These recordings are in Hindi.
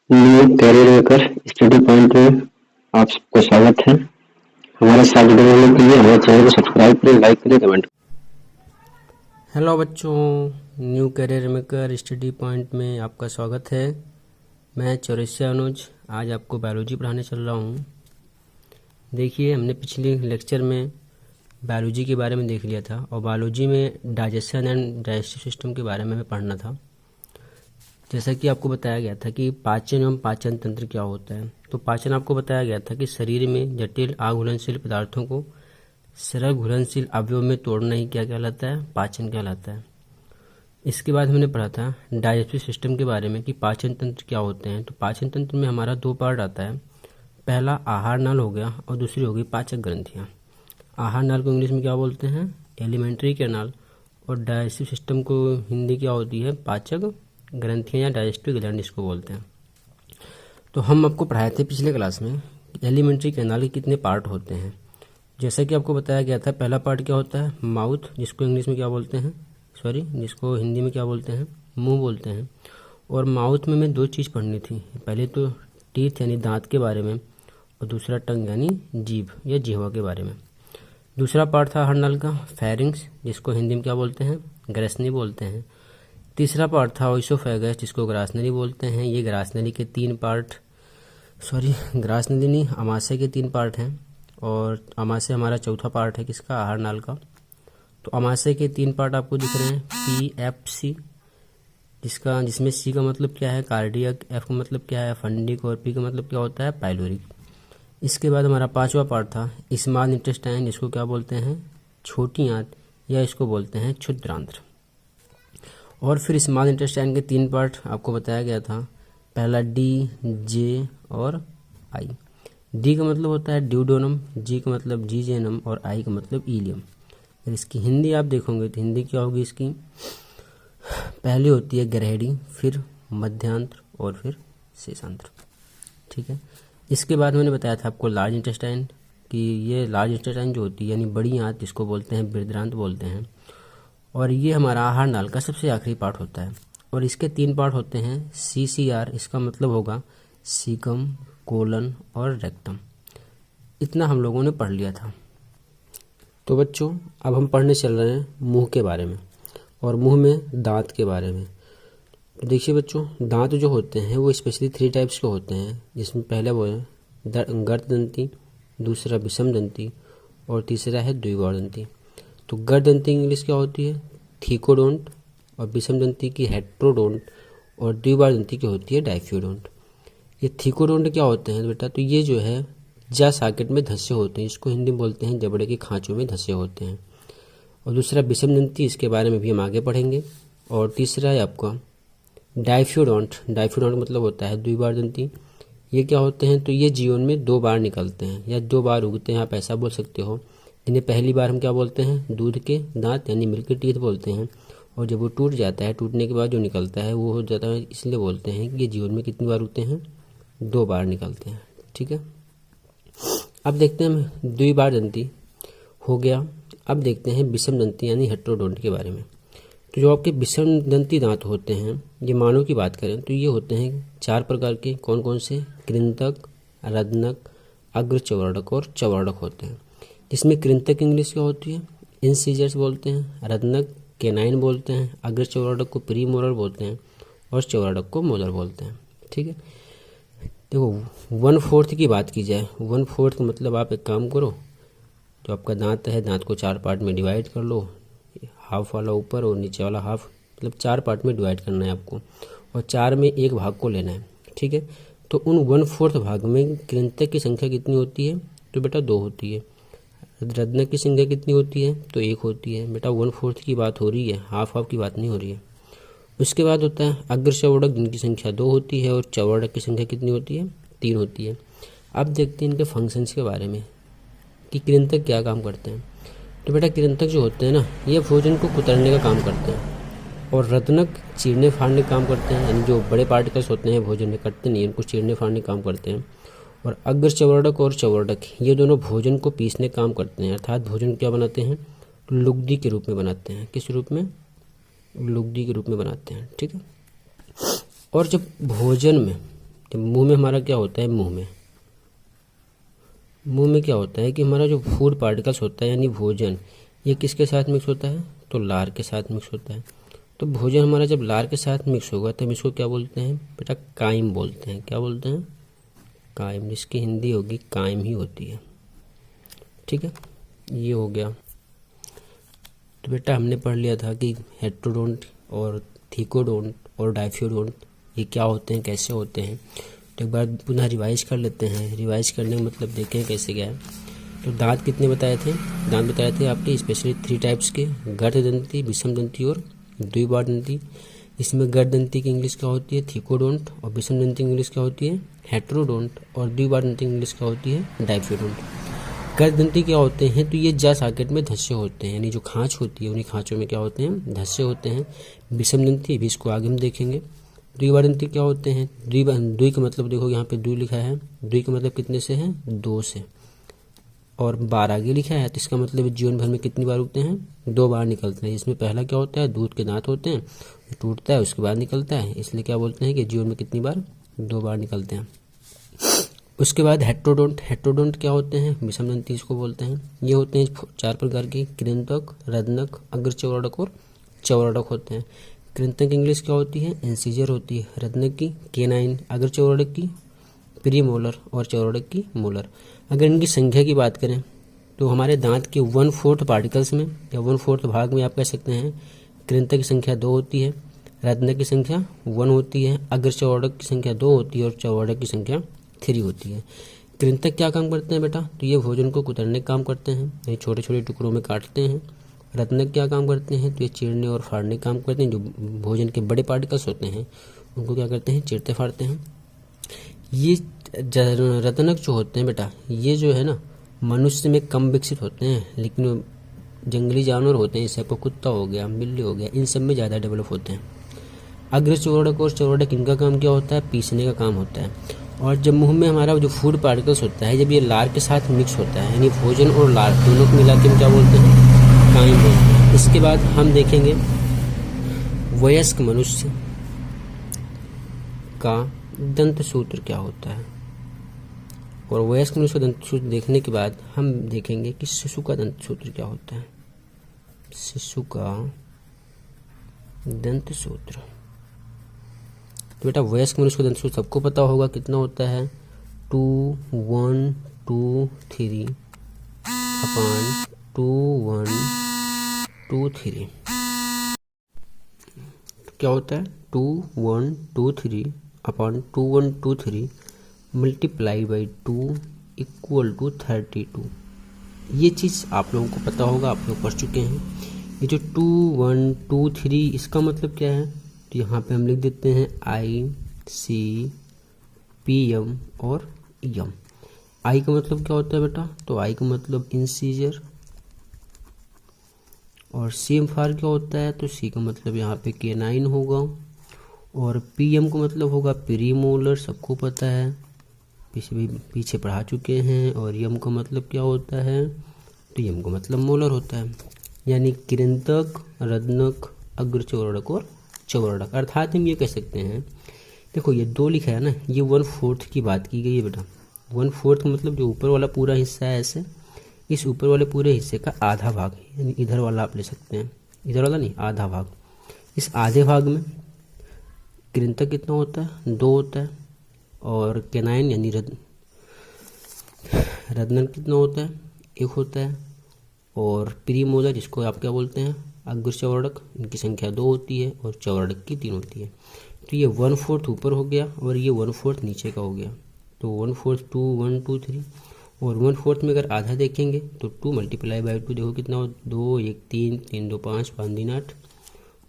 New career maker study point में आप सबका स्वागत है। हमारे साथ जुड़े रहने के लिए हमारे चैनल को सब्सक्राइब करें, लाइक करें, कमेंट करें। हेलो बच्चों, new career maker study point में आपका स्वागत है। मैं चौरसिया अनुज आज आपको बायोलॉजी पढ़ाने चल रहा हूँ। देखिए, हमने पिछले लेक्चर में बायोलॉजी के बारे में देख लिया था और बायोलॉजी में डाइजेशन एंड डाइजेस्टिव सिस्टम के बारे में हमें पढ़ना था। जैसा कि आपको बताया गया था कि पाचन एवं पाचन तंत्र क्या होता है। तो पाचन आपको बताया गया था कि शरीर में जटिल अघुलनशील पदार्थों को सरल घुलनशील अवयव में तोड़ना ही क्या कहलाता है, पाचन कहलाता है। इसके बाद हमने पढ़ा था डाइजेस्टिव सिस्टम के बारे में कि पाचन तंत्र क्या होते हैं। तो पाचन तंत्र में हमारा दो पार्ट आता है। पहला आहार नाल हो गया और दूसरी होगी पाचक ग्रंथियाँ। आहार नाल को इंग्लिश में क्या बोलते हैं, एलिमेंट्री कैनाल, और डाइजेस्टिव सिस्टम को हिंदी क्या होती है, पाचक ग्रंथियाँ या डाइजेस्टिव ग्लैंड इसको बोलते हैं। तो हम आपको पढ़ाए थे पिछले क्लास में एलिमेंट्री कैनाल के कितने पार्ट होते हैं। जैसा कि आपको बताया गया था, पहला पार्ट क्या होता है, माउथ, जिसको इंग्लिश में क्या बोलते हैं, जिसको हिंदी में क्या बोलते हैं, मुंह बोलते हैं। और माउथ में हमें दो चीज़ पढ़नी थी, पहले तो टीथ यानी दांत के बारे में और दूसरा टंग यानी जीभ या जिह्वा के बारे में। दूसरा पार्ट था हरनल का फेरिंग्स, जिसको हिंदी में क्या बोलते हैं, ग्रसनी बोलते हैं। तीसरा पार्ट था ओइसोफेगस, जिसको ग्रासनली बोलते हैं। ये ग्रासनली के तीन पार्ट, ग्रासनली नहीं, अमाशय के तीन पार्ट हैं और अमाशय हमारा चौथा पार्ट है किसका, आहार नाल का। तो अमाशय के तीन पार्ट आपको दिख रहे हैं, PFC, जिसमें C का मतलब क्या है, कार्डियक, F का मतलब क्या है, फंडिक, और P का मतलब क्या होता है, पाइलोरिक। इसके बाद हमारा पांचवा पार्ट था स्मॉल इंटेस्टाइन, जिसको क्या बोलते हैं, छोटी आंत, या इसको बोलते हैं क्षुद्रांत्र। और फिर स्मॉल इंटेस्टाइन के तीन पार्ट आपको बताया गया था, पहला D, J और I। D का मतलब होता है ड्यूडोनम, G का मतलब जीजेनम और I का मतलब इलियम। अगर इसकी हिंदी आप देखोगे तो हिंदी क्या होगी इसकी, पहली होती है ग्रहेड़ी, फिर मध्यांत्र और फिर शेषांत्र। ठीक है। इसके बाद मैंने बताया था आपको लार्ज इंटेस्टाइन, कि ये लार्ज इंटेस्टाइन जो होती है यानी बड़ी आंत, जिसको बोलते हैं बृहदांत्र बोलते हैं। और ये हमारा आहार नाल का सबसे आखिरी पार्ट होता है। और इसके तीन पार्ट होते हैं CCR, इसका मतलब होगा सीकम, कोलन और रेक्टम। इतना हम लोगों ने पढ़ लिया था। तो बच्चों, अब हम पढ़ने चल रहे हैं मुंह के बारे में और मुंह में दांत के बारे में। तो देखिए बच्चों, दांत जो होते हैं वो स्पेशली 3 टाइप्स के होते हैं, जिसमें पहला वो है गर्ददंती, दूसरा विषमदंती और तीसरा है द्विबाहुदंती। तो गर्ददंती इंग्लिश क्या होती है, थीकोडोंट, और विषमदंती की हेट्रोडोंट, और द्विबाहुदंती की होती है डाइफ्यूडोंट। ये थीकोडोंट क्या होते हैं बेटा, तो ये जो है जा सॉकेट में धंसे होते हैं, इसको हिंदी में बोलते हैं जबड़े के खांचों में धंसे होते हैं। और दूसरा विषमदंती, इसके बारे में भी हम आगे पढ़ेंगे। और तीसरा है आपका डाइफ्यूडोंट, डाइफ्यूडोंट मतलब होता है द्विबाहुदंती। ये क्या होते हैं, तो ये जीवन में 2 बार निकलते हैं या 2 बार उगते हैं, आप ऐसा बोल सकते हो। इन्हें पहली बार हम क्या बोलते हैं, दूध के दांत यानी मिल्क टीथ बोलते हैं। और जब वो टूट जाता है, टूटने के बाद जो निकलता है वो हो जाता है, इसलिए बोलते हैं कि ये जीवन में कितनी बार उगते हैं, 2 बार निकलते हैं। ठीक है। अब देखते हैं हम द्विबाहुदंती हो गया। अब देखते हैं विषमदंती यानी हेट्रोडोंट के बारे में। तो जो आपके विषमदंती दांत होते हैं, ये मानव की बात करें तो ये होते हैं 4 प्रकार के। कौन कौन से, कृंतक, रत्नक, अग्रचवर्णक और चवर्णक होते हैं। जिसमें कृंतक इंग्लिश क्या होती है, इंसीजर्स बोलते हैं, रत्नक केनाइन बोलते हैं, अग्रचवर्णक को प्रीमोलर बोलते हैं और चवर्णक को मोलर बोलते हैं। ठीक है। देखो 1/4 की बात की जाए, 1/4 का मतलब आप एक काम करो, जो आपका दांत है, दांत को 4 पार्ट में डिवाइड कर लो, हाफ वाला ऊपर और नीचे वाला हाफ, मतलब 4 पार्ट में डिवाइड करना है आपको और 4 में एक भाग को लेना है। ठीक है। तो उन 1/4 भाग में कृंतक की संख्या कितनी होती है, तो बेटा 2 होती है। रत्नक की संख्या कितनी होती है, तो 1 होती है। बेटा 1/4 की बात हो रही है, हाफ की बात नहीं हो रही है। उसके बाद होता है अग्रचवर्णक, जिनकी संख्या 2 होती है, और चवर्णक की संख्या कितनी होती है, 3 होती है। अब देखते हैं इनके फंक्शंस के बारे में कि कृंतक क्या काम करते हैं। तो बेटा कृंतक जो होते हैं ना, ये भोजन को कुतरने का काम करते हैं, और रत्नक चीरने फाड़ने का काम करते हैं, यानी जो बड़े पार्टिकल्स होते हैं भोजन में कटते नहीं, इनको चीरने फाड़ने का काम करते हैं। और अग्रचवर्णक और चवर्णक ये दोनों भोजन को पीसने का काम करते हैं, अर्थात भोजन क्या बनाते हैं, लुगदी के रूप में बनाते हैं। किस रूप में, लुगदी के रूप में बनाते हैं। ठीक है। और जब भोजन में तो मुंह में हमारा क्या होता है, मुंह में क्या होता है कि हमारा जो फूड पार्टिकल्स होता है यानी भोजन, ये किसके साथ मिक्स होता है, तो लार के साथ मिक्स होता है। तो भोजन हमारा जब लार के साथ मिक्स होगा तब इसको क्या बोलते हैं बेटा, काइम बोलते हैं। क्या बोलते हैं, काइम, जिसकी हिंदी होगी काइम ही होती है। ठीक है, ये हो गया। तो बेटा हमने पढ़ लिया था कि हेट्रोडोंट और थीकोडोंट और डाइफियोडोंट ये क्या होते हैं, कैसे होते हैं। तो एक बार पुनः रिवाइज कर लेते हैं। रिवाइज करने का मतलब देखें कैसे क्या है। तो दांत कितने बताए थे, दांत बताए थे आपके स्पेशली 3 टाइप्स के, गर्ददंती, विषमदंती और द्विबारदंती। इसमें गर्ददंती की इंग्लिश क्या होती है, थीकोडोंट, और विषमदंती की इंग्लिश क्या होती है, हेट्रोडोंट, और द्विबारदंती की इंग्लिश क्या होती है, डाइफियोडोंट। गर्ददंती क्या होते हैं, तो ये जा सॉकेट में धस्से होते हैं, यानी जो खांच होती है उन्हीं खांचों में क्या होते हैं, धस्से होते हैं। विषमदंती भी इसको आगे हम देखेंगे। द्विबारदंती क्या होते हैं, द्वि का मतलब देखो यहाँ पे द्वि लिखा है, द्वि का मतलब कितने से है, 2 से, और बार आगे लिखा है, तो इसका मतलब जीवन भर में कितनी बार उगते हैं, 2 बार निकलते हैं। इसमें पहला क्या होता है, दूध के दांत होते हैं, टूटता है उसके बाद निकलता है, इसलिए क्या बोलते हैं कि जीवन में कितनी बार, 2 बार निकलते हैं। उसके बाद हेट्रोडोंट, हेट्रोडोंट क्या होते हैं, विषमदंती इसको बोलते हैं। ये होते हैं 4 प्रकार के, कृंतक, रत्नक, अग्रचौरडक और चौरडक होते हैं। कृंतक इंग्लिश क्या होती है, इंसीजर होती है, रत्नक की केनाइन, अग्रचौरडक की प्रीमोलर और चौरडक की मोलर। अगर इनकी संख्या की बात करें तो हमारे दांत के 1/4 पार्टिकल्स में या 1/4 भाग में आप कह सकते हैं कृंतक की संख्या 2 होती है, रत्नक की संख्या 1 होती है, अग्रचौरडक की संख्या 2 होती है और चौरडक की संख्या 3 होती है। कृंतक क्या काम करते हैं बेटा, तो ये भोजन को कुतरने का काम करते हैं, ये छोटे छोटे टुकड़ों में काटते हैं। रत्नक क्या काम करते हैं, तो ये चीरने और फाड़ने का काम करते हैं, जो भोजन के बड़े पार्टिकल्स होते हैं उनको क्या करते हैं, चीरते फाड़ते हैं। ये रत्नक जो होते हैं बेटा, ये जो है ना मनुष्य में कम विकसित होते हैं, लेकिन जंगली जानवर होते हैं, जैसे आपको कुत्ता हो गया, बिल्ली हो गया, इन सब में ज़्यादा डेवलप होते हैं। अग्रचौरडक और चौरडक इनका काम क्या होता है, पीसने का काम होता है। और जब मुंह में हमारा जो फूड पार्टिकल्स होता है, जब ये लार के साथ मिक्स होता है, यानी भोजन और लार दोनों को मिला के हम क्या बोलते हैं, काइम बोलते हैं। इसके बाद हम देखेंगे वयस्क मनुष्य का दंत सूत्र क्या होता है, और वयस्क मनुष्य का दंत सूत्र देखने के बाद हम देखेंगे कि शिशु का दंत सूत्र क्या होता है। शिशु का दंत सूत्र, तो बेटा वयस्क मनुष्य का दंत सूत्र सबको पता होगा कितना होता है, 2 1 2 3 अपॉन 2 1 2 3। क्या होता है, 2 1 2 3 upon 2 1 2 3 multiply by 2 equal to 32। ये चीज़ आप लोगों को पता होगा, आप लोग पढ़ चुके हैं। ये जो 2 1 2 3 इसका मतलब क्या है, तो यहाँ पे हम लिख देते हैं ICPM और यम। आई का मतलब क्या होता है बेटा, तो आई का मतलब इंसीजर, और सी फार क्या होता है, तो सी का मतलब यहाँ पे केनाइन होगा, और पीएम का मतलब होगा प्रीमोलर, सबको पता है, पीछे पढ़ा चुके हैं। और यम का मतलब क्या होता है, तो यम का मतलब मोलर होता है, यानी कृंतक, रत्नक, अग्रचौरडक और चौरडक। अर्थात हम ये कह सकते हैं, देखो ये 2 लिखा है ना, ये 1/4 की बात की गई है बेटा। 1/4 का मतलब जो ऊपर वाला पूरा हिस्सा है, ऐसे इस ऊपर वाले पूरे हिस्से का आधा भाग, यानी इधर वाला आप ले सकते हैं, इधर वाला नहीं, आधा भाग। इस आधे भाग में कृंतक कितना होता है, 2 होता है, और केनाइन यानी रत्नक कितना होता है, 1 होता है, और प्रीमोलर जिसको आप क्या बोलते हैं, अग्रचौरडक, इनकी संख्या 2 होती है और चौरडक की 3 होती है। तो ये 1/4 ऊपर हो गया और ये 1/4 नीचे का हो गया। तो 1/4 2 1 2 3, और 1/4 में अगर आधा देखेंगे तो 2 मल्टीप्लाई बाई 2 देखो कितना हो, 2 1 3 3 2 5 5 3 8,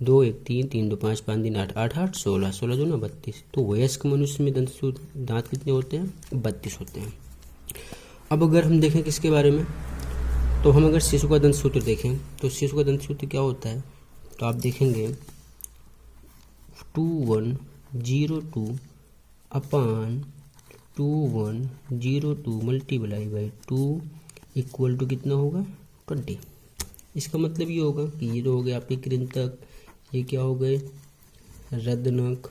2 1 3 3 2 5 5 3 8 8 8 16 16 2 32। तो वयस्क मनुष्य में दांत कितने होते हैं, 32 होते हैं। अब अगर हम देखें किसके बारे में, तो हम अगर शिशु का दंत सूत्र देखें तो शिशु का दंत सूत्र क्या होता है, तो आप देखेंगे 2102 upon 2102 multiply by 2 equal to कितना होगा, 20। इसका मतलब ये होगा कि ये तो हो गए आपके कृंतक, ये क्या हो गए रत्नक,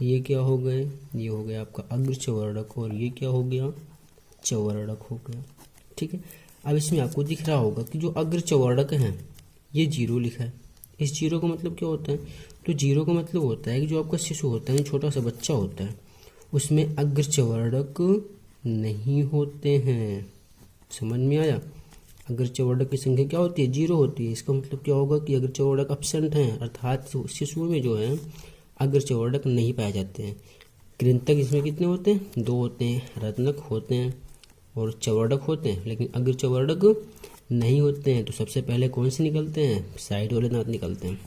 ये क्या हो गए, ये हो गया आपका अग्र चवर्णक और ये क्या हो गया, चवर्णक हो गया। ठीक है, अब इसमें आपको दिख रहा होगा कि जो अग्र चवर्णक हैं ये 0 लिखा है। इस 0 का मतलब क्या होता है, तो 0 का मतलब होता है कि जो आपका शिशु होता है, छोटा सा बच्चा होता है, उसमें अग्र चवर्णक नहीं होते हैं। समझ में आया, अग्र चवर्णक की संख्या क्या होती है, 0 होती है। इसका मतलब क्या होगा कि अग्र चवर्णक एब्सेंट हैं, अर्थात शिशुओं में जो है अग्र चवर्णक नहीं पाए जाते हैं। कृंतक इसमें कितने होते हैं, 2 होते हैं, रत्नक होते हैं और चवर्णक होते हैं, लेकिन अग्र चवर्णक नहीं होते हैं। तो सबसे पहले कौन से निकलते हैं, साइड वाले दांत निकलते हैं।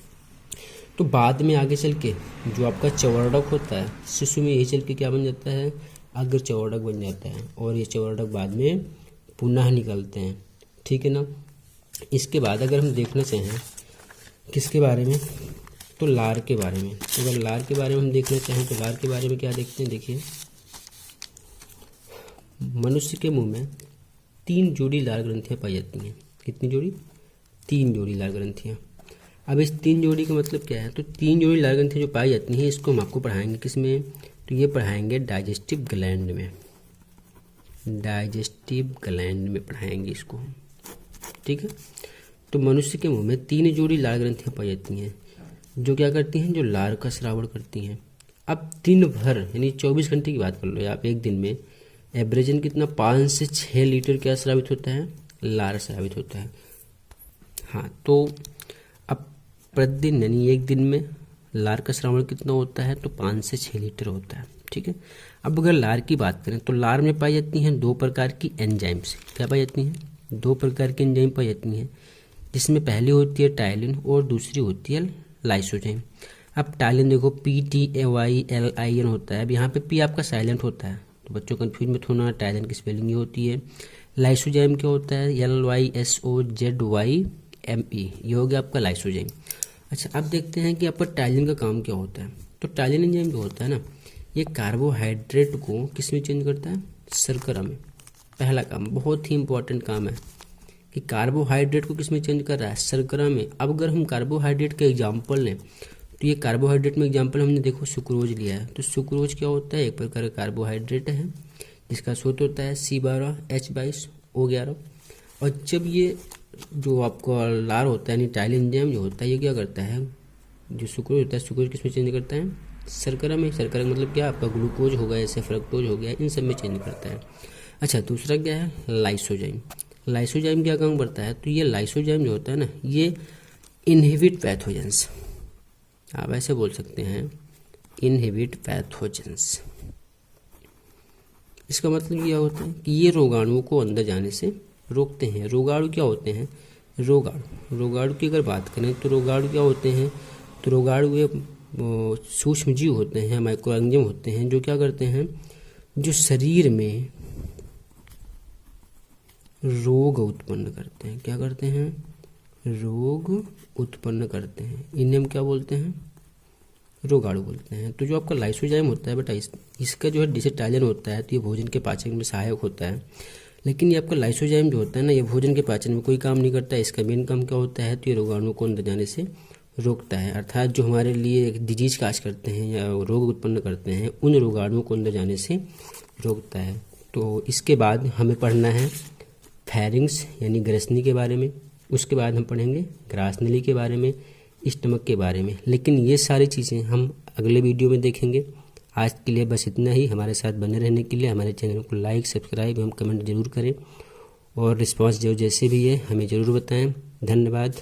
तो बाद में आगे चल के जो आपका चवर्णक होता है शिशु में, यही चल के क्या बन जाता है, अग्र चवर्णक बन जाता है और ये चवर्णक बाद में पुनः निकलते हैं। ठीक है ना। इसके बाद अगर हम देखना चाहें किसके बारे में, तो लार के बारे में। तो अगर लार के बारे में हम देखना चाहें तो लार के बारे में क्या देखते हैं, देखिए मनुष्य के मुंह में 3 जोड़ी लार ग्रंथियां पाई जाती हैं। कितनी जोड़ी, 3 जोड़ी लार ग्रंथियां। अब इस 3 जोड़ी का मतलब क्या है, तो 3 जोड़ी लार ग्रंथियां जो पाई जाती हैं इसको हम आपको पढ़ाएंगे किसमें, तो ये पढ़ाएंगे डाइजेस्टिव ग्लैंड में, डाइजेस्टिव ग्लैंड में पढ़ाएंगे इसको। ठीक है, तो मनुष्य के मुंह में 3 जोड़ी लार ग्रंथियां पाई जाती हैं जो क्या करती हैं, जो लार का स्रावण करती हैं। अब दिन भर यानी 24 घंटे की बात कर लो आप, एक दिन में एवरेजन कितना 5 से 6 लीटर क्या स्रावित होता है, लार स्रावित होता है। हाँ, तो अब प्रतिदिन यानी एक दिन में लार का स्रावण कितना होता है, तो 5 से 6 लीटर होता है। ठीक है, अब अगर लार की बात करें तो लार में पाई जाती हैं 2 प्रकार की एंजाइम्स। क्या पाई जाती हैं, 2 प्रकार की एंजाइम पाई जाती हैं, जिसमें पहली होती है टाइलिन और दूसरी होती है लाइसोजाइम। अब टाइलिन देखो PTAYLIN होता है। अब यहाँ पे P आपका साइलेंट होता है, तो बच्चों कंफ्यूज मत होना, टाइलिन की स्पेलिंग ये होती है। लाइसोजाइम क्या होता है, LYSOZYME, ये हो गया आपका लाइसोजाइम। अच्छा, अब देखते हैं कि आपका टाइलिन का काम क्या होता है। तो टाइलिन एंजाइम जो होता है ना, ये कार्बोहाइड्रेट को किस में चेंज करता है, शर्करा में। पहला काम, बहुत ही इंपॉर्टेंट काम है कि कार्बोहाइड्रेट को किस में चेंज कर रहा है, शर्करा में। अब अगर हम कार्बोहाइड्रेट का एग्जाम्पल लें तो ये कार्बोहाइड्रेट में एग्जाम्पल हमने देखो सुक्रोज लिया है। तो सुक्रोज क्या होता है, एक प्रकार का कार्बोहाइड्रेट है जिसका स्रोत होता है C12H22O11। और जब ये जो आपका लार होता है यानी टाइलिन एंजाइम जो होता है, ये क्या करता है, जो सुक्रोज होता है, सुक्रोज किस में चेंज करता है, शर्करा में। शर्करा मतलब क्या, आपका ग्लूकोज हो गया, जैसे फ्रक्टोज हो गया, इन सब में चेंज करता है। अच्छा, दूसरा क्या है, लाइसोजाइम। लाइसोजाइम क्या काम करता है, तो ये लाइसोजाइम जो होता है ना, ये इनहिबिट पैथोजेंस, आप ऐसे बोल सकते हैं, इनहिबिट पैथोजेंस। इसका मतलब यह होता है कि ये रोगाणुओं को अंदर जाने से रोकते हैं। रोगाणु क्या होते हैं, रोगाणु की अगर बात करें तो रोगाणु क्या होते हैं, तो रोगाणु ये सूक्ष्म जीव होते हैं, माइक्रो ऑर्गेनिज्म होते हैं, जो क्या करते हैं, जो शरीर में रोग उत्पन्न करते हैं। क्या करते हैं, रोग उत्पन्न करते हैं। इन्हें हम क्या बोलते हैं, रोगाणु बोलते हैं। तो जो आपका लाइसोजाइम होता है बेटा, इसका जो है डिसेटाइलिन होता है, तो ये भोजन के पाचन में सहायक होता है। लेकिन ये आपका लाइसोजाइम जो होता है ना, ये भोजन के पाचन में कोई काम नहीं करता है। इसका मेन काम क्या होता है, तो ये रोगाणुओं को अंदर जाने से रोकता है। अर्थात जो हमारे लिए डिजीज काज करते हैं या रोग उत्पन्न करते हैं, उन रोगाणुओं को अंदर जाने से रोकता है। तो इसके बाद हमें पढ़ना है फैरिंग्स यानी ग्रसनी के बारे में, उसके बाद हम पढ़ेंगे ग्रासनली के बारे में, स्टमक के बारे में। लेकिन ये सारी चीज़ें हम अगले वीडियो में देखेंगे। आज के लिए बस इतना ही। हमारे साथ बने रहने के लिए हमारे चैनल को लाइक, सब्सक्राइब एवं कमेंट जरूर करें और रिस्पांस जो जैसे भी है हमें ज़रूर बताएं। धन्यवाद।